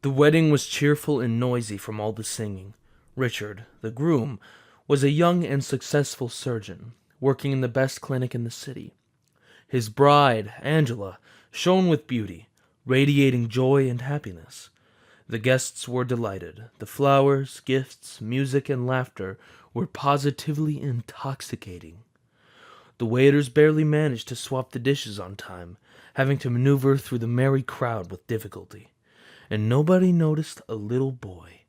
The wedding was cheerful and noisy from all the singing. Richard, the groom, was a young and successful surgeon, working in the best clinic in the city. His bride, Angela, shone with beauty, radiating joy and happiness. The guests were delighted. The flowers, gifts, music, and laughter were positively intoxicating. The waiters barely managed to swap the dishes on time, having to maneuver through the merry crowd with difficulty. And nobody noticed a little boy,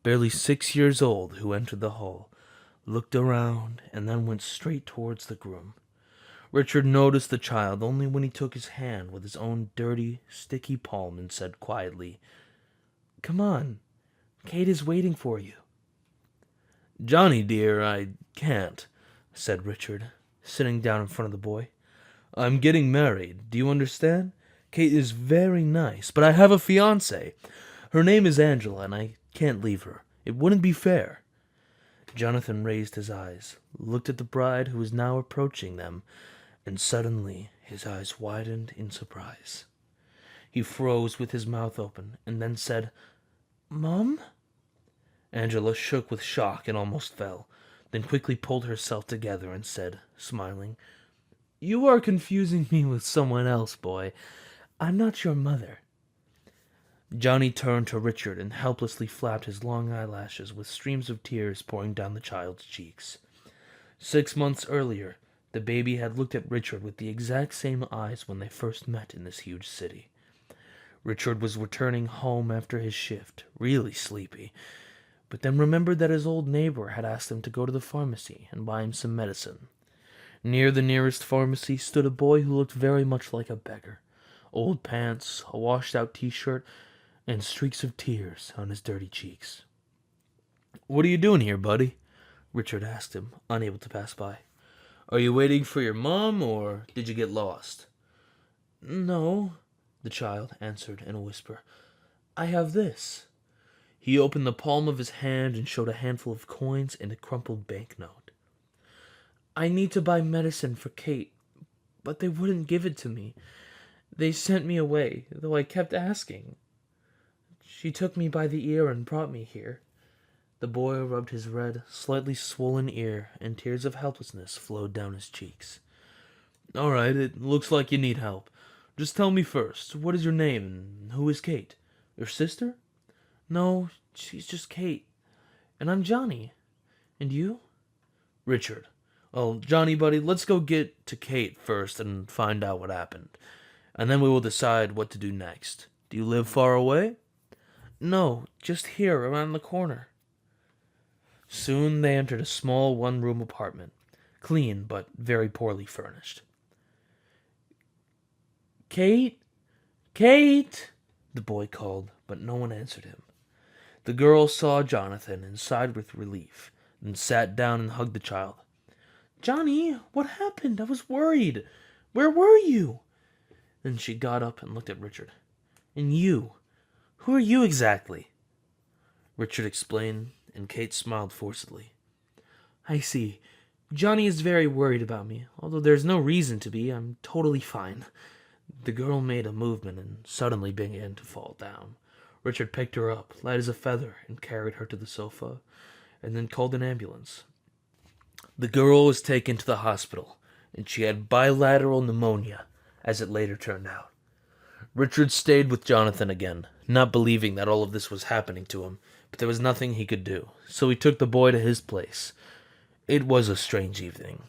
barely 6 years old, who entered the hall, looked around, and then went straight towards the groom. Richard noticed the child only when he took his hand with his own dirty, sticky palm and said quietly, "Come on, Kate is waiting for you." "Johnny, dear, I can't," said Richard, sitting down in front of the boy. "I'm getting married, do you understand? Kate is very nice, but I have a fiancée. Her name is Angela, and I can't leave her. It wouldn't be fair." Jonathan raised his eyes, looked at the bride who was now approaching them, and suddenly his eyes widened in surprise. He froze with his mouth open, and then said, "Mom?" Angela shook with shock and almost fell, then quickly pulled herself together and said, smiling, "You are confusing me with someone else, boy. I'm not your mother." Johnny turned to Richard and helplessly flapped his long eyelashes with streams of tears pouring down the child's cheeks. 6 months earlier, the baby had looked at Richard with the exact same eyes when they first met in this huge city. Richard was returning home after his shift, really sleepy, but then remembered that his old neighbor had asked him to go to the pharmacy and buy him some medicine. Near the nearest pharmacy stood a boy who looked very much like a beggar. Old pants, a washed-out t-shirt, and streaks of tears on his dirty cheeks. "What are you doing here, buddy?" Richard asked him, unable to pass by. "Are you waiting for your mom, or did you get lost?" "No," the child answered in a whisper. "I have this." He opened the palm of his hand and showed a handful of coins and a crumpled banknote. "I need to buy medicine for Kate, but they wouldn't give it to me. They sent me away, though I kept asking. She took me by the ear and brought me here." The boy rubbed his red, slightly swollen ear, and tears of helplessness flowed down his cheeks. "All right, it looks like you need help. Just tell me first, what is your name, and who is Kate? Your sister?" "No, she's just Kate. And I'm Johnny. And you?" "Richard. Well, Johnny, buddy, let's go get to Kate first and find out what happened. And then we will decide what to do next. Do you live far away?" "No, just here, around the corner." Soon they entered a small one-room apartment, clean but very poorly furnished. "Kate? Kate!" the boy called, but no one answered him. The girl saw Jonathan and sighed with relief, then sat down and hugged the child. "Johnny, what happened? I was worried. Where were you?" Then she got up and looked at Richard. "And you? Who are you exactly?" Richard explained, and Kate smiled forcedly. "I see. Johnny is very worried about me, although there's no reason to be. I'm totally fine." The girl made a movement and suddenly began to fall down. Richard picked her up, light as a feather, and carried her to the sofa, and then called an ambulance. The girl was taken to the hospital, and she had bilateral pneumonia, as it later turned out. Richard stayed with Jonathan again, not believing that all of this was happening to him, but there was nothing he could do, so he took the boy to his place. It was a strange evening.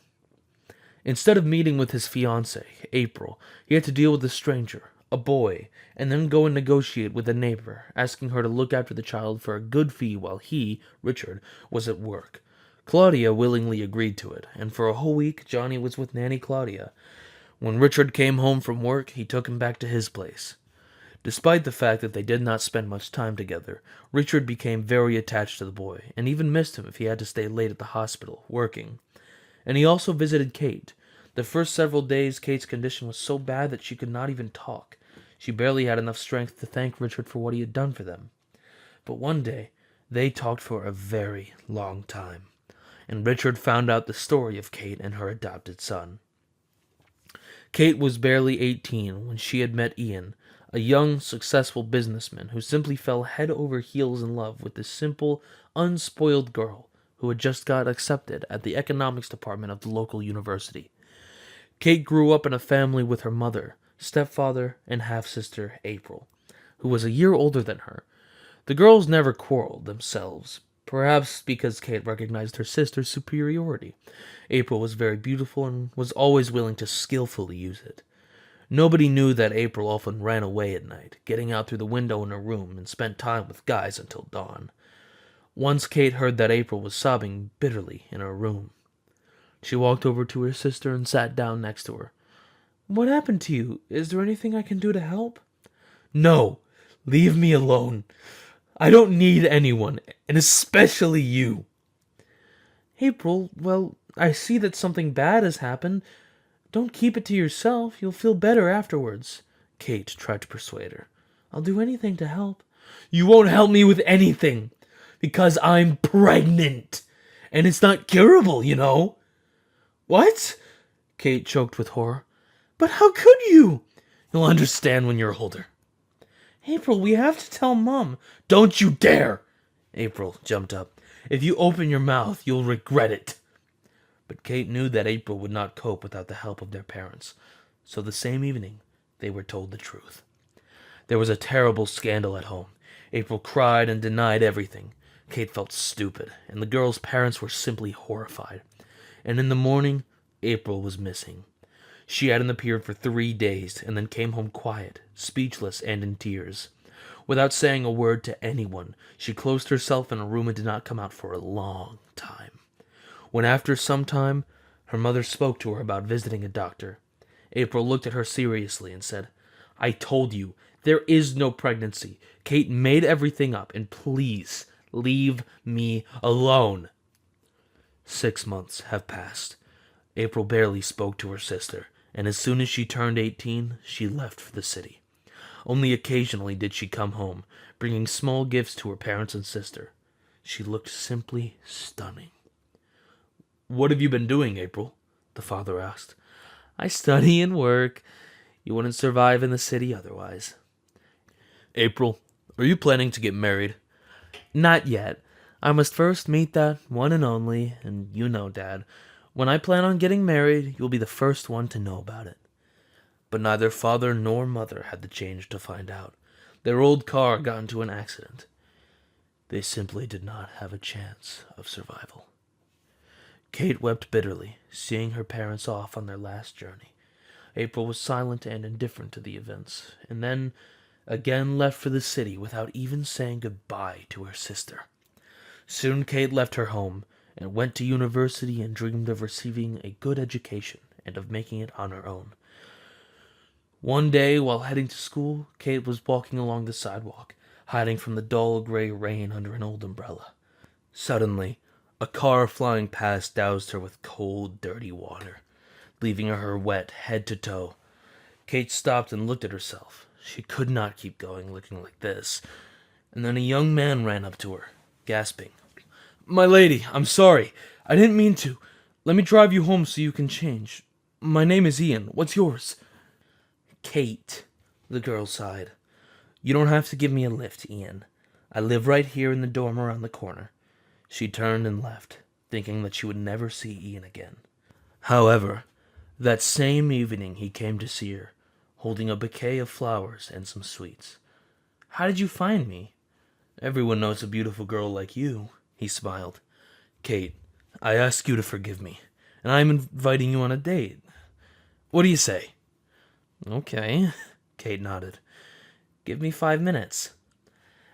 Instead of meeting with his fiancée, April, he had to deal with a stranger, a boy, and then go and negotiate with a neighbor, asking her to look after the child for a good fee while he, Richard, was at work. Claudia willingly agreed to it, and for a whole week Johnny was with Nanny Claudia. When Richard came home from work, he took him back to his place. Despite the fact that they did not spend much time together, Richard became very attached to the boy, and even missed him if he had to stay late at the hospital, working. And he also visited Kate. The first several days, Kate's condition was so bad that she could not even talk. She barely had enough strength to thank Richard for what he had done for them. But one day, they talked for a very long time, and Richard found out the story of Kate and her adopted son. Kate was barely 18 when she had met Ian, a young, successful businessman who simply fell head over heels in love with this simple, unspoiled girl who had just got accepted at the economics department of the local university. Kate grew up in a family with her mother, stepfather, and half-sister, April, who was a year older than her. The girls never quarreled themselves, perhaps because Kate recognized her sister's superiority. April was very beautiful and was always willing to skillfully use it. Nobody knew that April often ran away at night, getting out through the window in her room and spent time with guys until dawn. Once Kate heard that April was sobbing bitterly in her room. She walked over to her sister and sat down next to her. "What happened to you? Is there anything I can do to help?" "No! Leave me alone. I don't need anyone, and especially you." "April, well, I see that something bad has happened. Don't keep it to yourself. You'll feel better afterwards." Kate tried to persuade her. "I'll do anything to help." "You won't help me with anything, because I'm pregnant, and it's not curable, you know." "What?" Kate choked with horror. "But how could you?" "You'll understand when you're older." "April, we have to tell Mom." "Don't you dare!" April jumped up. "If you open your mouth, you'll regret it." But Kate knew that April would not cope without the help of their parents, so the same evening they were told the truth. There was a terrible scandal at home. April cried and denied everything. Kate felt stupid, and the girl's parents were simply horrified. And in the morning, April was missing. She hadn't appeared for 3 days, and then came home quiet, speechless, and in tears. Without saying a word to anyone, she closed herself in a room and did not come out for a long time. When after some time, her mother spoke to her about visiting a doctor, April looked at her seriously and said, "I told you, there is no pregnancy. Kate made everything up, and please, leave me alone." 6 months have passed. April barely spoke to her sister, and as soon as she turned 18, she left for the city. Only occasionally did she come home, bringing small gifts to her parents and sister. She looked simply stunning. "What have you been doing, April?" the father asked. "I study and work. You wouldn't survive in the city otherwise." "April, are you planning to get married?" "Not yet. I must first meet that one and only, and you know, Dad, when I plan on getting married, you'll be the first one to know about it." But neither father nor mother had the change to find out. Their old car got into an accident. They simply did not have a chance of survival. Kate wept bitterly, seeing her parents off on their last journey. April was silent and indifferent to the events, and then again left for the city without even saying goodbye to her sister. Soon Kate left her home and went to university and dreamed of receiving a good education and of making it on her own. One day, while heading to school, Kate was walking along the sidewalk, hiding from the dull gray rain under an old umbrella. Suddenly, a car flying past doused her with cold, dirty water, leaving her wet head to toe. Kate stopped and looked at herself. She could not keep going looking like this. And then a young man ran up to her, gasping. "My lady, I'm sorry. I didn't mean to. Let me drive you home so you can change. My name is Ian. What's yours?" "Kate," the girl sighed. "You don't have to give me a lift, Ian. I live right here in the dorm around the corner." She turned and left, thinking that she would never see Ian again. However, that same evening he came to see her, holding a bouquet of flowers and some sweets. "How did you find me?" "Everyone knows a beautiful girl like you," he smiled. "Kate, I ask you to forgive me, and I am inviting you on a date. What do you say?" "Okay," Kate nodded. "Give me 5 minutes."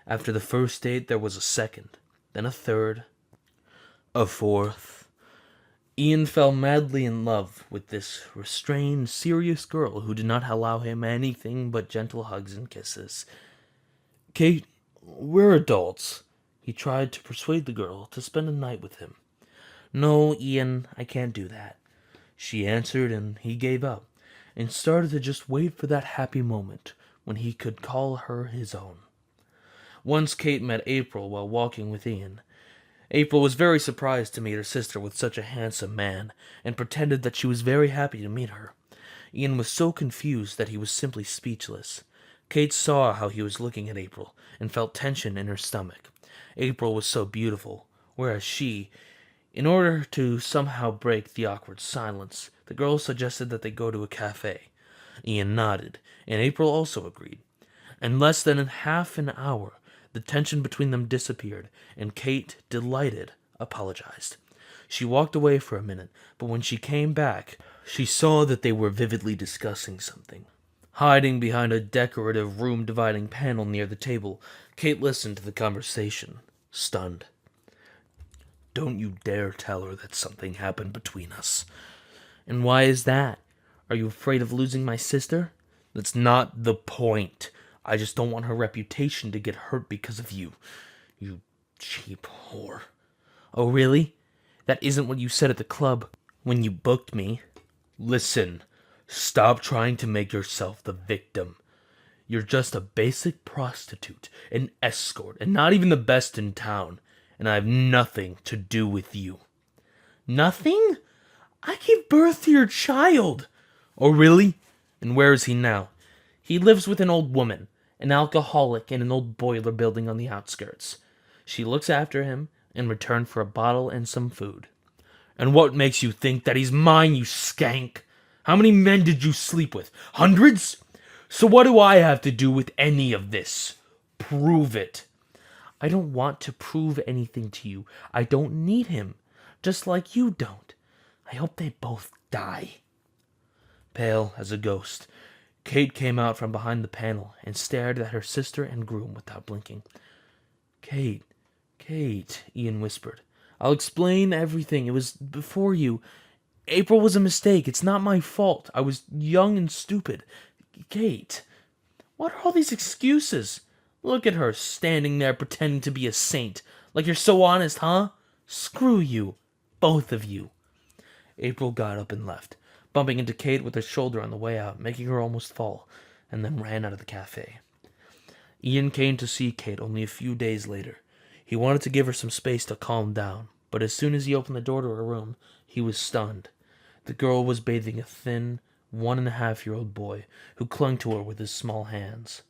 After the first date, there was a second, then a third, a fourth. Ian fell madly in love with this restrained, serious girl who did not allow him anything but gentle hugs and kisses. "Kate, we're adults." He tried to persuade the girl to spend a night with him. "No, Ian, I can't do that," she answered, and he gave up, and started to just wait for that happy moment when he could call her his own. Once Kate met April while walking with Ian. April was very surprised to meet her sister with such a handsome man, and pretended that she was very happy to meet her. Ian was so confused that he was simply speechless. Kate saw how he was looking at April and felt tension in her stomach. April was so beautiful, whereas she, in order to somehow break the awkward silence, the girl suggested that they go to a cafe. Ian nodded, and April also agreed. In less than half an hour, the tension between them disappeared, and Kate, delighted, apologized. She walked away for a minute, but when she came back, she saw that they were vividly discussing something. Hiding behind a decorative room-dividing panel near the table, Kate listened to the conversation, stunned. "Don't you dare tell her that something happened between us." "And why is that? Are you afraid of losing my sister?" "That's not the point. I just don't want her reputation to get hurt because of you. You cheap whore." "Oh, really? That isn't what you said at the club when you booked me." "Listen, stop trying to make yourself the victim. You're just a basic prostitute, an escort, and not even the best in town, and I have nothing to do with you." "Nothing? I gave birth to your child." "Oh, really? And where is he now?" "He lives with an old woman, an alcoholic in an old boiler building on the outskirts. She looks after him in return for a bottle and some food." "And what makes you think that he's mine, you skank? How many men did you sleep with? Hundreds? So what do I have to do with any of this? Prove it." "I don't want to prove anything to you. I don't need him, just like you don't. I hope they both die." Pale as a ghost, Kate came out from behind the panel and stared at her sister and groom without blinking. Kate, Ian whispered. "I'll explain everything. It was before you. April was a mistake. It's not my fault. I was young and stupid. Kate, what are all these excuses? Look at her, standing there pretending to be a saint. Like you're so honest, huh? Screw you. Both of you." April got up and left, bumping into Kate with her shoulder on the way out, making her almost fall, and then ran out of the cafe. Ian came to see Kate only a few days later. He wanted to give her some space to calm down, but as soon as he opened the door to her room, he was stunned. The girl was bathing a thin, 1.5-year-old boy who clung to her with his small hands.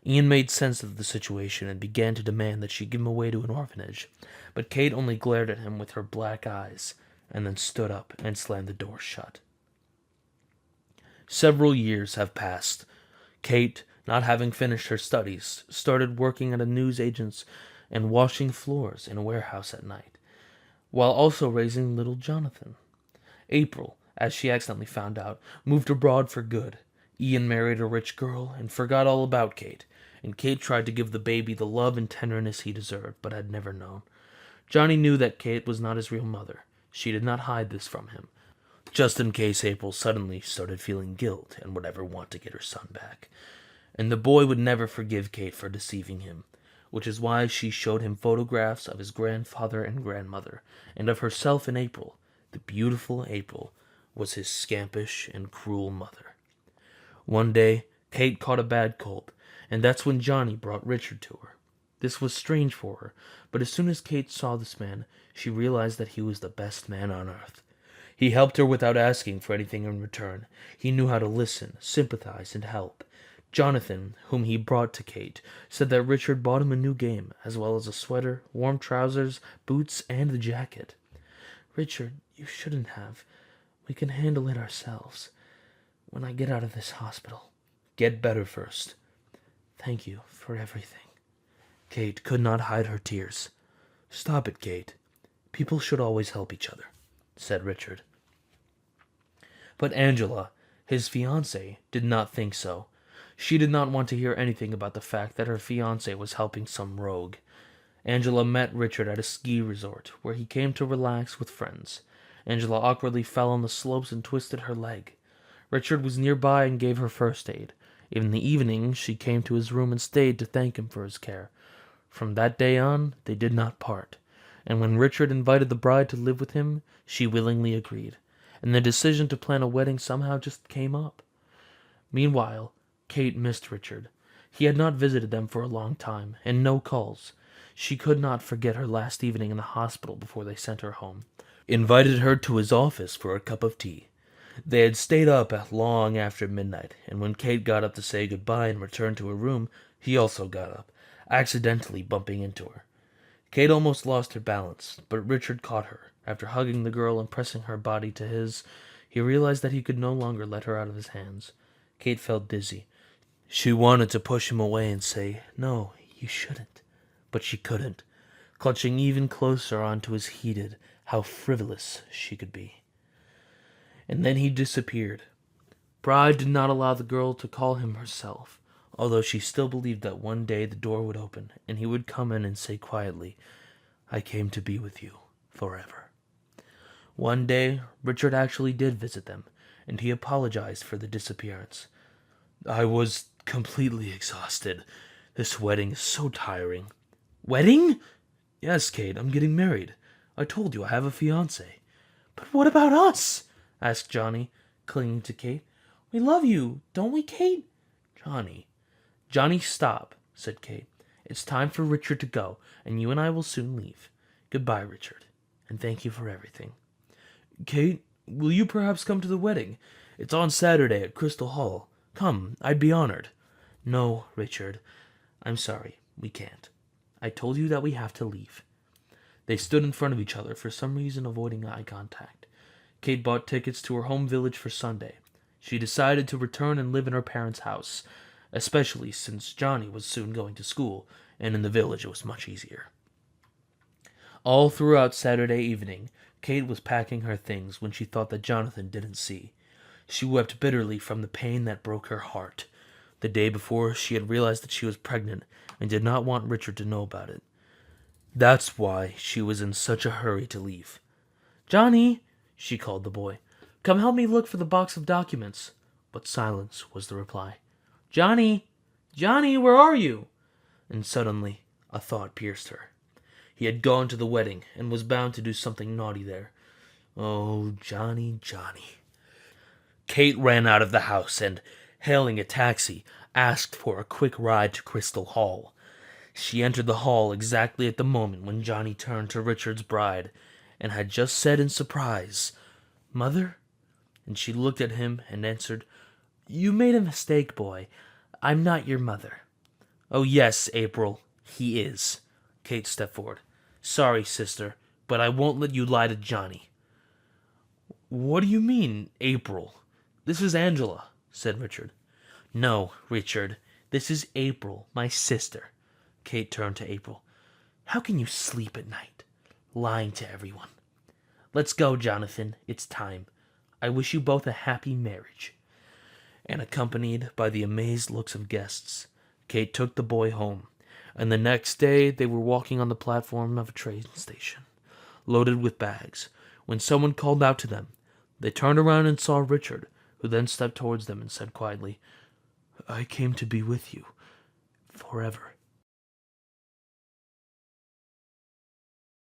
Ian made sense of the situation and began to demand that she give him away to an orphanage, but Kate only glared at him with her black eyes, and then stood up and slammed the door shut. Several years have passed. Kate, not having finished her studies, started working at a newsagent's and washing floors in a warehouse at night, while also raising little Jonathan. April, as she accidentally found out, moved abroad for good. Ian married a rich girl and forgot all about Kate, and Kate tried to give the baby the love and tenderness he deserved, but had never known. Johnny knew that Kate was not his real mother. She did not hide this from him, just in case April suddenly started feeling guilt and would ever want to get her son back. And the boy would never forgive Kate for deceiving him, which is why she showed him photographs of his grandfather and grandmother, and of herself and April. The beautiful April was his scampish and cruel mother. One day, Kate caught a bad cold, and that's when Johnny brought Richard to her. This was strange for her, but as soon as Kate saw this man, she realized that he was the best man on earth. He helped her without asking for anything in return. He knew how to listen, sympathize, and help. Jonathan, whom he brought to Kate, said that Richard bought him a new game, as well as a sweater, warm trousers, boots, and a jacket. "Richard, you shouldn't have. We can handle it ourselves. When I get out of this hospital." "Get better first." "Thank you for everything." Kate could not hide her tears. "Stop it, Kate. People should always help each other," said Richard. But Angela, his fiancée, did not think so. She did not want to hear anything about the fact that her fiancé was helping some rogue. Angela met Richard at a ski resort, where he came to relax with friends. Angela awkwardly fell on the slopes and twisted her leg. Richard was nearby and gave her first aid. In the evening, she came to his room and stayed to thank him for his care. From that day on, they did not part, and when Richard invited the bride to live with him, she willingly agreed, and the decision to plan a wedding somehow just came up. Meanwhile, Kate missed Richard. He had not visited them for a long time, and no calls. She could not forget her last evening in the hospital before they sent her home. Invited her to his office for a cup of tea. They had stayed up long after midnight, and when Kate got up to say goodbye and return to her room, he also got up, accidentally bumping into her. Kate almost lost her balance, but Richard caught her. After hugging the girl and pressing her body to his, he realized that he could no longer let her out of his hands. Kate felt dizzy. She wanted to push him away and say, "No, you shouldn't," but she couldn't, clutching even closer onto his heated, how frivolous she could be. And then he disappeared. Pride did not allow the girl to call him herself, although she still believed that one day the door would open and he would come in and say quietly, "I came to be with you forever." One day, Richard actually did visit them, and he apologized for the disappearance. "I was completely exhausted. This wedding is so tiring." "Wedding?" "Yes, Kate, I'm getting married. I told you I have a fiancé." "But what about us?" asked Johnny, clinging to Kate. "We love you, don't we, Kate?" "Johnny." "Johnny, stop," said Kate. "It's time for Richard to go, and you and I will soon leave. Goodbye, Richard, and thank you for everything." "Kate, will you perhaps come to the wedding? It's on Saturday at Crystal Hall. Come, I'd be honored." "No, Richard. I'm sorry. We can't. I told you that we have to leave." They stood in front of each other, for some reason avoiding eye contact. Kate bought tickets to her home village for Sunday. She decided to return and live in her parents' house, especially since Johnny was soon going to school, and in the village it was much easier. All throughout Saturday evening, Kate was packing her things when she thought that Jonathan didn't see. She wept bitterly from the pain that broke her heart. The day before, she had realized that she was pregnant and did not want Richard to know about it. That's why she was in such a hurry to leave. "Johnny," she called the boy, "come help me look for the box of documents." But silence was the reply. "Johnny! Johnny, where are you?" And suddenly, a thought pierced her. He had gone to the wedding and was bound to do something naughty there. Oh, Johnny, Johnny. Kate ran out of the house and, hailing a taxi, asked for a quick ride to Crystal Hall. She entered the hall exactly at the moment when Johnny turned to Richard's bride and had just said in surprise, "Mother?" And she looked at him and answered, "You made a mistake, boy. I'm not your mother." "Oh, yes, April, he is." Kate stepped forward. "Sorry, sister, but I won't let you lie to Johnny." "What do you mean, April? This is Angela," said Richard. "No, Richard, this is April, my sister." Kate turned to April. "How can you sleep at night, lying to everyone? Let's go, Jonathan. It's time. I wish you both a happy marriage." And accompanied by the amazed looks of guests, Kate took the boy home, and the next day they were walking on the platform of a train station, loaded with bags, when someone called out to them. They turned around and saw Richard, who then stepped towards them and said quietly, "I came to be with you forever."